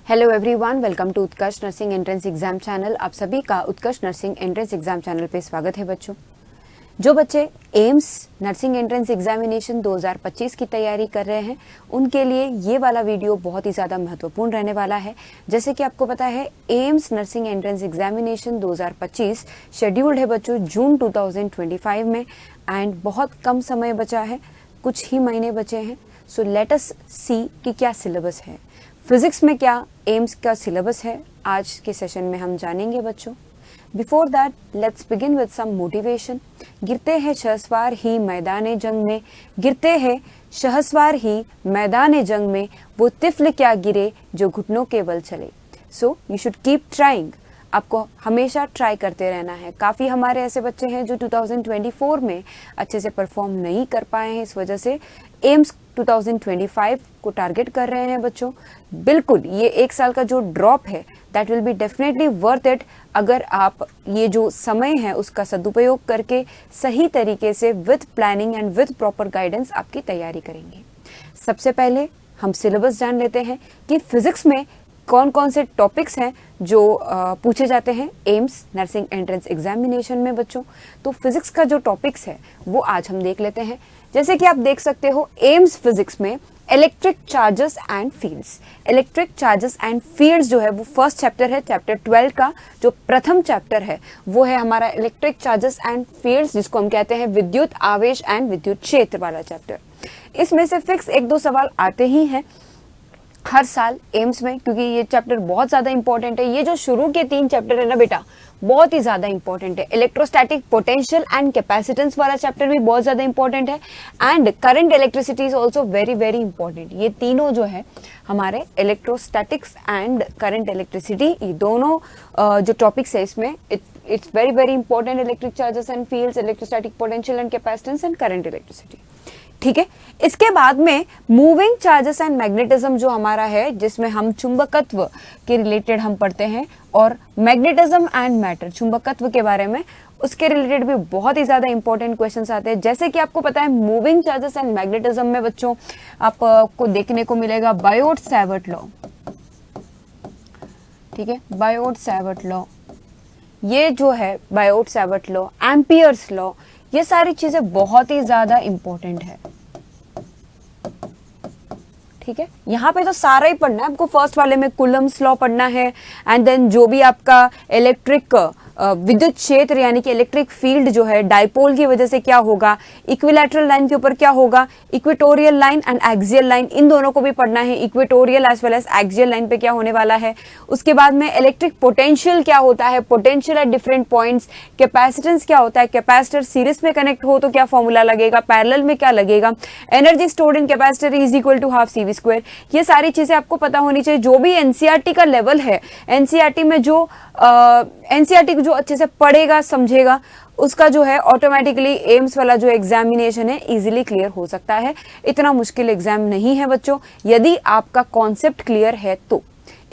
Hello everyone, welcome to Utkarsh nursing entrance exam channel. आप सभी का Utkarsh nursing entrance exam channel पे स्वागत है। बच्चों, जो बच्चे एम्स नर्सिंग एंट्रेंस एग्जामिनेशन 2025 की तैयारी कर रहे हैं उनके लिए ये वाला वीडियो बहुत ही ज़्यादा महत्वपूर्ण रहने वाला है। जैसे कि आपको पता है, AIIMS nursing entrance examination 2025 scheduled है बच्चों जून 2025 में, एंड बहुत कम समय बचा है, कुछ ही महीने बचे हैं। सो लेट अस सी कि क्या सिलेबस है, फिजिक्स में क्या एम्स का सिलेबस है, आज के सेशन में हम जानेंगे बच्चों। Before that let's begin with some motivation. गिरते हैं शहसवार ही मैदान जंग में, गिरते हैं शहसवार ही मैदान जंग में, वो तिफल क्या गिरे जो घुटनों के बल चले। So you should keep trying, आपको हमेशा ट्राई करते रहना है। काफ़ी हमारे ऐसे बच्चे हैं जो 2024 में अच्छे से परफॉर्म नहीं कर पाए हैं, इस वजह से एम्स 2025 को टारगेट कर रहे हैं बच्चों। बिल्कुल, ये एक साल का जो ड्रॉप है that will be definitely worth it अगर आप ये जो समय है उसका सदुपयोग करके सही तरीके से with planning and with proper guidance आपकी तैयारी करेंगे। सबसे पहले हम सिलेबस जान लेते हैं कि फिजिक्स में कौन कौन से टॉपिक्स हैं जो पूछे जाते हैं एम्स नर्सिंग एंट्रेंस एग्जामिनेशन में बच्चों। तो फिजिक्स का जो टॉपिक्स है वो आज हम देख लेते हैं। जैसे कि आप देख सकते हो, एम्स फिजिक्स में electric charges and fields, electric charges and fields जो है वो फर्स्ट चैप्टर है। चैप्टर 12 का जो प्रथम चैप्टर है वो है हमारा इलेक्ट्रिक चार्जेस एंड फील्ड्स, जिसको हम कहते हैं विद्युत आवेश एंड विद्युत क्षेत्र वाला चैप्टर। इसमें से फिक्स एक दो सवाल आते ही हैं हर साल एम्स में, क्योंकि ये चैप्टर बहुत ज़्यादा इंपॉर्टेंट है। ये जो शुरू के 3 चैप्टर है ना बेटा, बहुत ही ज़्यादा इंपॉर्टेंट है। इलेक्ट्रोस्टैटिक पोटेंशियल एंड कैपेसिटेंस वाला चैप्टर भी बहुत ज़्यादा इंपॉर्टेंट है, and current electricity is also very very important. ये तीनों जो है हमारे इलेक्ट्रोस्टैटिक्स एंड करंट इलेक्ट्रिसिटी, ये दोनों जो टॉपिक्स है इसमें it's very very important. Electric charges and fields, electrostatic potential and capacitance and current electricity, ठीक है। इसके बाद में मूविंग चार्जेस एंड मैग्नेटिज्म जो हमारा है, जिसमें हम चुंबकत्व के रिलेटेड हम पढ़ते हैं, और मैग्नेटिज्म एंड मैटर, चुंबकत्व के बारे में, उसके रिलेटेड भी बहुत ही ज्यादा इंपॉर्टेंट क्वेश्चंस आते हैं। जैसे कि आपको पता है, मूविंग चार्जेस एंड मैग्नेटिज्म में बच्चों आपको देखने को मिलेगा बायोट-सैवर्ट लॉ, ठीक है। बायोट-सैवर्ट लॉ, ये जो है बायोट-सैवर्ट लॉ, एम्पियर्स लॉ, ये सारी चीजें बहुत ही ज्यादा इंपॉर्टेंट है, ठीक है। यहाँ पे तो सारा ही पढ़ना है आपको। फर्स्ट वाले में कूलम्स लॉ पढ़ना है, एंड देन जो भी आपका इलेक्ट्रिक विद्युत क्षेत्र यानी कि इलेक्ट्रिक फील्ड जो है डाइपोल की वजह से क्या होगा, इक्विलैटरल लाइन के ऊपर क्या होगा, equatorial line and axial line, इन दोनों को भी पढ़ना है। Equatorial as well as axial line पे क्या होने वाला है। उसके बाद में इलेक्ट्रिक पोटेंशियल क्या होता है, potential at different points, capacitance क्या होता है, कैपेसिटर सीरीज में कनेक्ट हो तो क्या फॉर्मूला लगेगा, पैरेलल में क्या लगेगा, energy stored in capacitor is equal to half CV square. ये सारी चीजें आपको पता होनी चाहिए। जो भी एनसीईआरटी का लेवल है, एनसीईआरटी में जो एनसीईआरटी जो अच्छे से पढ़ेगा समझेगा, उसका जो है ऑटोमेटिकली एम्स वाला जो एग्जामिनेशन है इजीली क्लियर हो सकता है। इतना मुश्किल एग्जाम नहीं है बच्चों, यदि आपका कॉन्सेप्ट क्लियर है तो।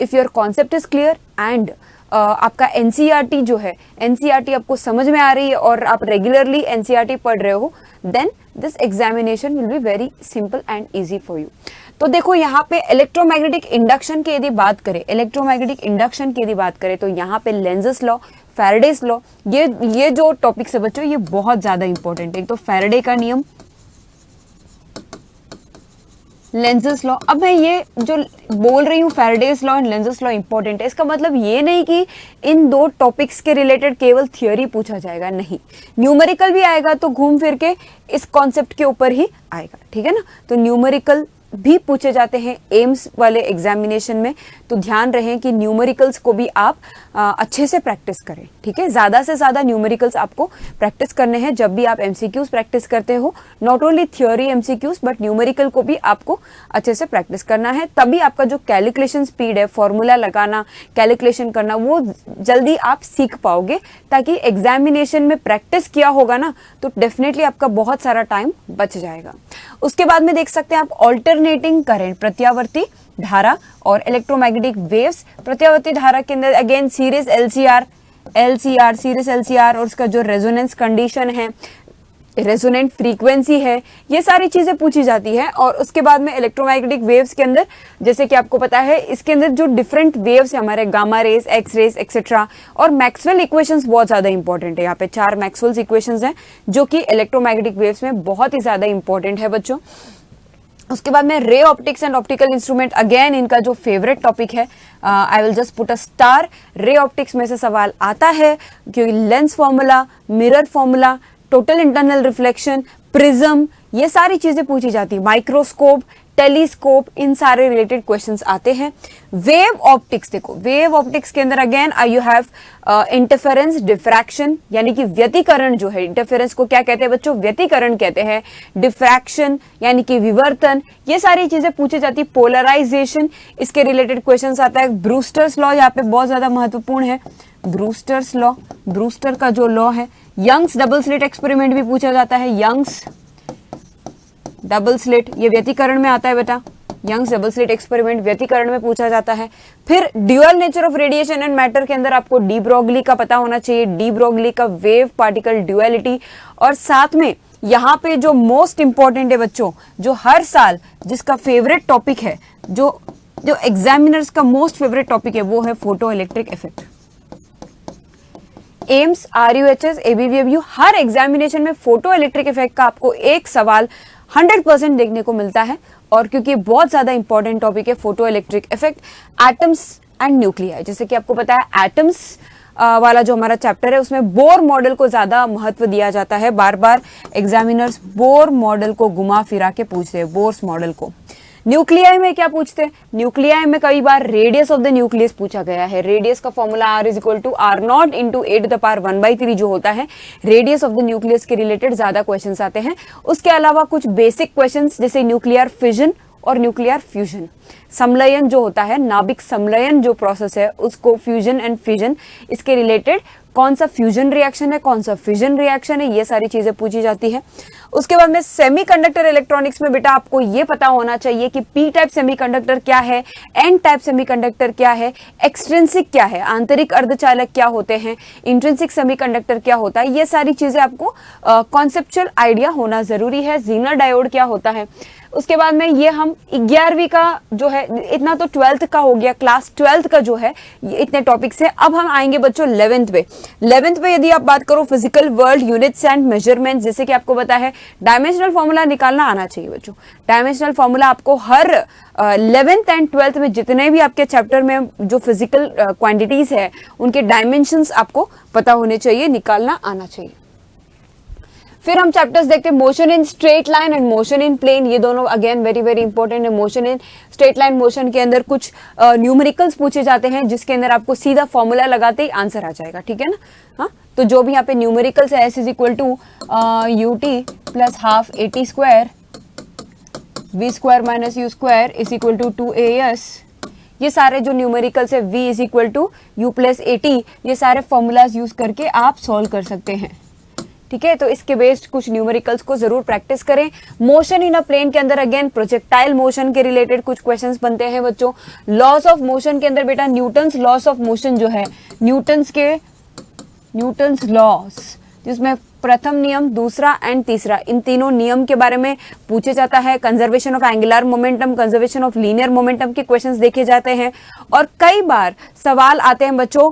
If your concept is clear and आपका एनसीईआरटी जो है, एनसीईआरटी आपको समझ में आ रही है और आप रेगुलरली एनसीईआरटी पढ़ रहे हो, then this examination will be very simple and easy for you. तो देखो, यहाँ पे इलेक्ट्रोमैग्नेटिक इंडक्शन की यदि बात करें, इलेक्ट्रोमैग्नेटिक इंडक्शन की यदि बात करें तो यहाँ पे लेंजेस लॉ, फैराडेस लॉ, ये जो टॉपिक्स है बच्चों ये बहुत ज्यादा इंपॉर्टेंट है। एक तो फैराडे का नियम, लेंजेस लॉ। अब मैं ये जो बोल रही हूँ Faraday's law and Lenz's law important है, इसका मतलब ये नहीं कि इन दो टॉपिक्स के रिलेटेड केवल थियोरी पूछा जाएगा, नहीं, न्यूमेरिकल भी आएगा तो घूम फिर के इस कॉन्सेप्ट के ऊपर ही आएगा, ठीक है ना। तो न्यूमेरिकल भी पूछे जाते हैं एम्स वाले एग्जामिनेशन में, तो ध्यान रहे कि न्यूमेरिकल्स को भी आप अच्छे से प्रैक्टिस करें, ठीक है। ज़्यादा से ज़्यादा न्यूमेरिकल्स आपको प्रैक्टिस करने हैं जब भी आप एमसीक्यूज प्रैक्टिस करते हो। Not only theory MCQs but numerical को भी आपको अच्छे से प्रैक्टिस करना है, तभी आपका जो कैलकुलेशन स्पीड है, फॉर्मूला लगाना, कैलकुलेशन करना, वो जल्दी आप सीख पाओगे, ताकि एग्जामिनेशन में प्रैक्टिस किया होगा ना तो डेफिनेटली आपका बहुत सारा टाइम बच जाएगा। उसके बाद में देख सकते हैं आप ऑल्टरनेटिंग करंट, प्रत्यावर्ती धारा और इलेक्ट्रोमैग्नेटिक वेव्स। प्रत्यावर्ती धारा के अंदर again series LCR series LCR और उसका जो रेजोनेंस कंडीशन है, रेजोनेंट फ्रीक्वेंसी है, ये सारी चीजें पूछी जाती है। और उसके बाद में इलेक्ट्रोमैग्नेटिक वेव्स के अंदर, जैसे कि आपको पता है, इसके अंदर जो डिफरेंट वेव्स है हमारे, gamma rays, x rays etcetera, और मैक्सवेल इक्वेशंस बहुत ज्यादा इंपॉर्टेंट है। यहाँ पे 4 मैक्सवेल्स इक्वेशंस हैं जो कि इलेक्ट्रोमैग्नेटिक वेव्स में बहुत ही ज्यादा इंपॉर्टेंट है बच्चों। उसके बाद में ray optics and optical instrument, again इनका जो फेवरेट टॉपिक है, I will just put a star. Ray optics में से सवाल आता है क्योंकि lens formula, mirror formula, total internal reflection, prism, ये सारी चीजें पूछी जाती है। माइक्रोस्कोप, टेलीस्कोप, इन सारे रिलेटेड क्वेश्चंस आते हैं। वेव ऑप्टिक्स, देखो वेव ऑप्टिक्स के अंदर again you have interference, diffraction, यानी कि व्यतिकरण जो है, इंटरफेरेंस को क्या कहते हैं बच्चों, व्यतिकरण कहते हैं। डिफ्रैक्शन यानी कि विवर्तन, ये सारी चीजें पूछी जाती है। पोलराइजेशन, इसके रिलेटेड क्वेश्चंस आता है। ब्रूस्टर्स लॉ यहाँ पे बहुत ज्यादा महत्वपूर्ण है। ब्रूस्टर्स लॉ, ब्रूस्टर का जो लॉ है। यंग्स डबल स्लिट एक्सपेरिमेंट भी पूछा जाता है। यंग्स डबल स्लिट, ये व्यतिकरण में आता है बेटा। यंग्स डबल स्लिट एक्सपेरिमेंट व्यतिकरण में पूछा जाता है। फिर dual nature of radiation and matter के अंदर आपको डी ब्रोगली का पता होना चाहिए, डी ब्रोगली का वेव पार्टिकल ड्यूअलिटी। और साथ में यहाँ पे जो मोस्ट इंपॉर्टेंट है बच्चों, जो हर साल जिसका फेवरेट टॉपिक है, जो एग्जामिनर्स का मोस्ट फेवरेट टॉपिक है, वो है photoelectric effect. AIIMS, RUHS, एबीवीएबयू, हर एग्जामिनेशन में फोटो इलेक्ट्रिक इफेक्ट का आपको एक सवाल 100% देखने को मिलता है। और क्योंकि बहुत ज्यादा इंपॉर्टेंट टॉपिक है photoelectric effect, atoms and nuclei, जैसे कि आपको पता है एटम्स वाला जो हमारा चैप्टर है उसमें बोर मॉडल को ज्यादा महत्व दिया जाता है। बार बार एग्जामिनर्स बोर मॉडल को घुमा फिरा के पूछते हैं, बोर्स मॉडल को। न्यूक्लियाई में क्या पूछते हैं, न्यूक्लियाई में कई बार रेडियस ऑफ द न्यूक्लियस पूछा गया है। रेडियस का formula R is equal to R0 into 8⁻⁴ जो होता है। रेडियस ऑफ द न्यूक्लियस के रिलेटेड ज्यादा क्वेश्चंस आते हैं। उसके अलावा कुछ बेसिक क्वेश्चंस जैसे न्यूक्लियर फिजन और न्यूक्लियर फ्यूजन, समलयन जो होता है, नाभिक समलयन जो प्रोसेस है उसको फ्यूजन एंड फिजन, इसके रिलेटेड कौन सा फ्यूजन रिएक्शन है, कौन सा फिजन रिएक्शन है, ये सारी चीजें पूछी जाती है। उसके बाद में सेमीकंडक्टर इलेक्ट्रॉनिक्स में बेटा आपको ये पता होना चाहिए कि पी टाइप सेमीकंडक्टर क्या है, एन टाइप सेमीकंडक्टर क्या है, एक्सट्रिंसिक क्या है, आंतरिक अर्धचालक क्या होते हैं, इंट्रिंसिक सेमीकंडक्टर क्या होता है, ये सारी चीजें आपको कॉन्सेप्चुअल आइडिया होना जरूरी है। जीनर डायोड क्या होता है। उसके बाद में ये हम 11वीं का जो है, इतना तो 12th का हो गया, क्लास 12th का जो है ये इतने टॉपिक्स है। अब हम आएंगे बच्चों 11th पे। 11th पे यदि आप बात करो physical world, units and measurements, जैसे कि आपको पता है डायमेंशनल फॉर्मूला निकालना आना चाहिए बच्चों। डायमेंशनल फॉर्मूला आपको हर 11th एंड 12th में जितने भी आपके चैप्टर में जो फिजिकल क्वांटिटीज है उनके डायमेंशंस आपको पता होने चाहिए, निकालना आना चाहिए। फिर हम चैप्टर्स देखते हैं motion in straight line and motion in plane, ये दोनों अगेन वेरी वेरी इंपॉर्टेंट है। Motion in straight line motion के अंदर कुछ न्यूमेरिकल्स पूछे जाते हैं जिसके अंदर आपको सीधा फॉर्मूला लगाते ही आंसर आ जाएगा, ठीक है ना। हाँ, तो जो भी यहाँ पे न्यूमेरिकल्स है, S is equal to UT plus half AT square, V square minus U square is equal to 2AS, ये सारे जो न्यूमेरिकल्स है V is equal to U plus AT, ये सारे फॉर्मूलाज यूज करके आप सॉल्व कर सकते हैं, ठीक है। तो इसके बेस्ड कुछ न्यूमेरिकल्स को जरूर प्रैक्टिस करें। मोशन इन अ प्लेन के अंदर अगेन प्रोजेक्टाइल मोशन के रिलेटेड कुछ क्वेश्चंस बनते हैं बच्चों। लॉस ऑफ मोशन के अंदर बेटा न्यूटन्स लॉस ऑफ मोशन जो है, न्यूटन्स लॉस, जिसमें प्रथम नियम, दूसरा एंड तीसरा, इन तीनों नियम के बारे में पूछे जाता है। Conservation of angular momentum, conservation of linear momentum के क्वेश्चंस देखे जाते हैं। और कई बार सवाल आते हैं बच्चों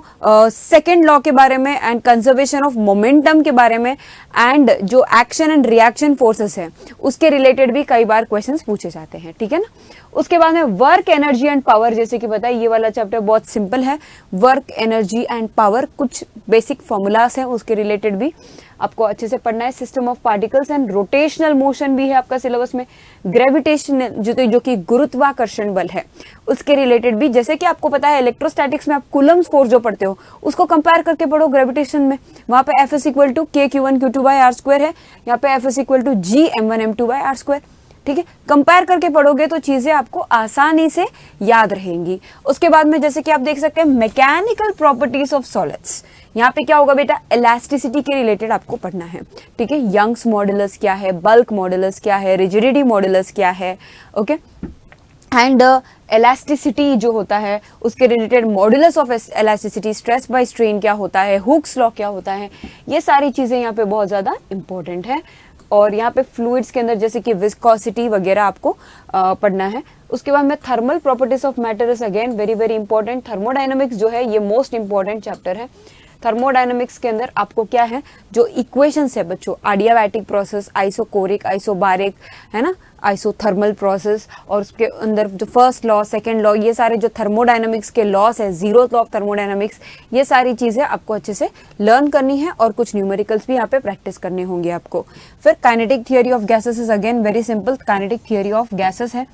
सेकंड लॉ के बारे में एंड कंजर्वेशन ऑफ मोमेंटम के बारे में, एंड जो एक्शन एंड रिएक्शन फोर्सेस है उसके रिलेटेड भी कई बार क्वेश्चंस पूछे जाते हैं, ठीक है ना। उसके बाद में वर्क एनर्जी एंड पावर, जैसे कि बताइए ये वाला चैप्टर बहुत सिंपल है। वर्क एनर्जी एंड पावर, कुछ बेसिक फॉर्मूलास हैं उसके रिलेटेड भी आपको अच्छे से पढ़ना है। System of particles and rotational motion भी है आपका सिलेबस में। ग्रेविटेशन जो कि गुरुत्वाकर्षण बल है उसके रिलेटेड भी, जैसे कि आपको पता है इलेक्ट्रोस्टैटिक्स में आप कूलम्स फोर्स जो पढ़ते हो उसको कंपेयर करके पढ़ो ग्रेविटेशन में। वहां पे F is equal to KQ1Q2/R² है, यहाँ पे F is equal to G_M1M2/R², ठीक है। कंपेयर करके पढ़ोगे तो चीजें आपको आसानी से याद रहेंगी। उसके बाद में जैसे कि आप देख सकते हैं मैकेनिकल प्रॉपर्टीज ऑफ सॉलिड्स, यहाँ पे क्या होगा बेटा, इलास्टिसिटी के रिलेटेड आपको पढ़ना है, ठीक है। यंग्स मॉडुलस क्या है, बल्क मॉडुलस क्या है, रिजिडिटी मॉडुलस क्या है, ओके। एंड इलास्टिसिटी जो होता है उसके related modulus of elasticity, stress by strain क्या होता है, हुक्स लॉ क्या होता है, ये सारी चीजें यहाँ पे बहुत ज्यादा इंपॉर्टेंट है। और यहाँ पे फ्लूइड्स के अंदर जैसे कि विस्कोसिटी वगैरह आपको पढ़ना है। उसके बाद में thermal properties of matter is again very very important. Thermodynamics जो है ये मोस्ट इंपॉर्टेंट चैप्टर है। थर्मोडायनामिक्स के अंदर आपको क्या है, जो इक्वेशंस है बच्चों, आडियाबैटिक प्रोसेस, आइसोकोरिक, आइसोबारिक, है ना, आइसोथर्मल प्रोसेस, और उसके अंदर जो फर्स्ट लॉ, सेकंड लॉ, ये सारे जो थर्मोडायनामिक्स के लॉस है, जीरो लॉ ऑफ थर्मोडायनामिक्स, ये सारी चीजें आपको अच्छे से लर्न करनी है और कुछ न्यूमेरिकल्स भी यहाँ पे प्रैक्टिस करने होंगे आपको। फिर kinetic theory of gases is again very simple. Kinetic theory of gases है।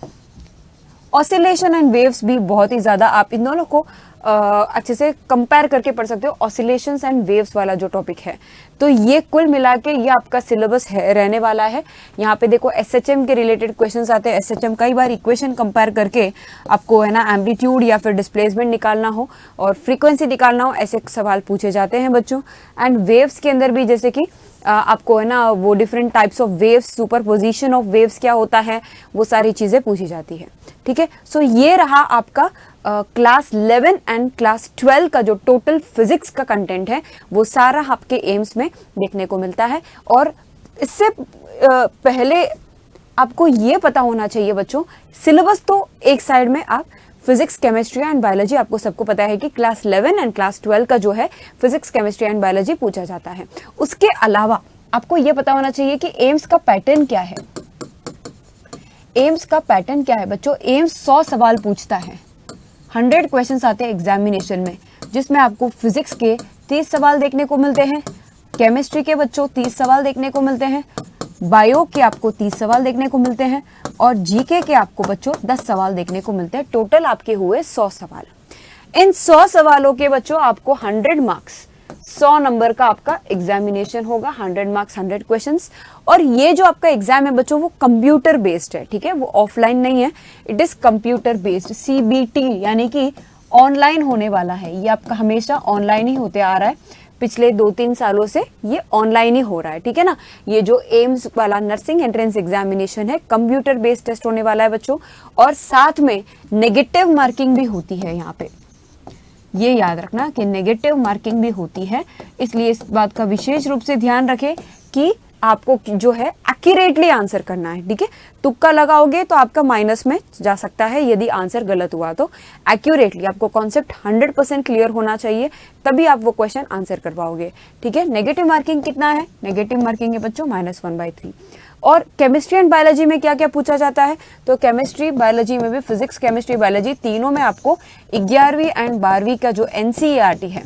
ऑसिलेशन एंड वेव्स भी बहुत ही ज्यादा आप इन दोनों को अच्छे से कंपेयर करके पढ़ सकते हो। ऑसिलेशंस एंड वेव्स वाला जो टॉपिक है, तो ये कुल मिला के ये आपका सिलेबस है रहने वाला है। यहाँ पे देखो एसएचएम के रिलेटेड क्वेश्चंस आते हैं। एसएचएम कई बार इक्वेशन कंपेयर करके आपको, है ना, एम्पलीट्यूड या फिर डिस्प्लेसमेंट निकालना हो और फ्रीक्वेंसी निकालना हो, ऐसे सवाल पूछे जाते हैं बच्चों। एंड वेव्स के अंदर भी जैसे कि आपको, है ना, वो different types of waves, superposition of waves क्या होता है, वो सारी चीजें पूछी जाती है। ठीक है, सो ये रहा आपका क्लास 11 एंड क्लास 12 का जो टोटल फिजिक्स का कंटेंट है, वो सारा आपके एम्स में देखने को मिलता है। और इससे पहले आपको ये पता होना चाहिए बच्चों, सिलेबस तो एक साइड में, आप फिजिक्स, केमिस्ट्री एंड बायोलॉजी, आपको सबको पता है कि क्लास 11 एंड क्लास 12 का जो है फिजिक्स, केमिस्ट्री एंड बायोलॉजी पूछा जाता है। उसके अलावा आपको ये पता होना चाहिए कि एम्स का पैटर्न क्या है। एम्स का पैटर्न क्या है बच्चों? एम्स 100 सवाल पूछता है, 100 क्वेश्चंस आते हैं एग्जामिनेशन में, जिसमें आपको फिजिक्स के 30 सवाल देखने को मिलते हैं, केमिस्ट्री के बच्चों 30 सवाल देखने को मिलते हैं, बायो के आपको 30 सवाल देखने को मिलते हैं, और जीके के आपको बच्चों 10 सवाल देखने को मिलते हैं। टोटल आपके हुए 100 सवाल। इन 100 सवालों के बच्चों आपको 100 मार्क्स, 100 नंबर का आपका एग्जामिनेशन होगा। 100 मार्क्स, 100 क्वेश्चंस। और ये जो आपका एग्जाम है बच्चों, वो कंप्यूटर बेस्ड है। ठीक है, वो ऑफलाइन नहीं है, it is computer based, CBT, यानी कि ऑनलाइन होने वाला है। ये आपका हमेशा ऑनलाइन ही होते आ रहा है, पिछले 2-3 सालों से ये ऑनलाइन ही हो रहा है। ठीक है ना, ये जो एम्स वाला नर्सिंग एंट्रेंस एग्जामिनेशन है, कंप्यूटर बेस्ड टेस्ट होने वाला है बच्चों, और साथ में नेगेटिव मार्किंग भी होती है। यहाँ पे ये याद रखना कि नेगेटिव मार्किंग भी होती है, इसलिए इस बात का विशेष रूप से ध्यान रखें कि आपको जो है एक्यूरेटली आंसर करना है। ठीक है, तुक्का लगाओगे तो आपका माइनस में जा सकता है यदि आंसर गलत हुआ तो। एक्यूरेटली आपको कॉन्सेप्ट 100% क्लियर होना चाहिए, तभी आप वो क्वेश्चन आंसर कर पाओगे। ठीक है, नेगेटिव मार्किंग कितना है? नेगेटिव मार्किंग है बच्चों -1/3। और केमिस्ट्री एंड बायोलॉजी में क्या क्या पूछा जाता है? तो केमिस्ट्री, बायोलॉजी में भी, फिजिक्स, केमिस्ट्री, बायोलॉजी तीनों में आपको 11वीं एंड 12वीं का जो एनसीईआरटी है,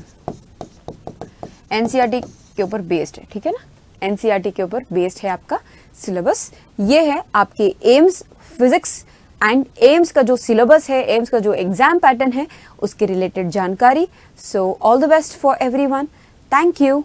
एनसीईआरटी के ऊपर बेस्ड है। ठीक है ना, एनसीईआरटी के ऊपर बेस्ड है आपका सिलेबस। ये है आपके एम्स फिजिक्स एंड एम्स का जो सिलेबस है, एम्स का जो एग्जाम पैटर्न है, उसके रिलेटेड जानकारी। So all the best for everyone. Thank you.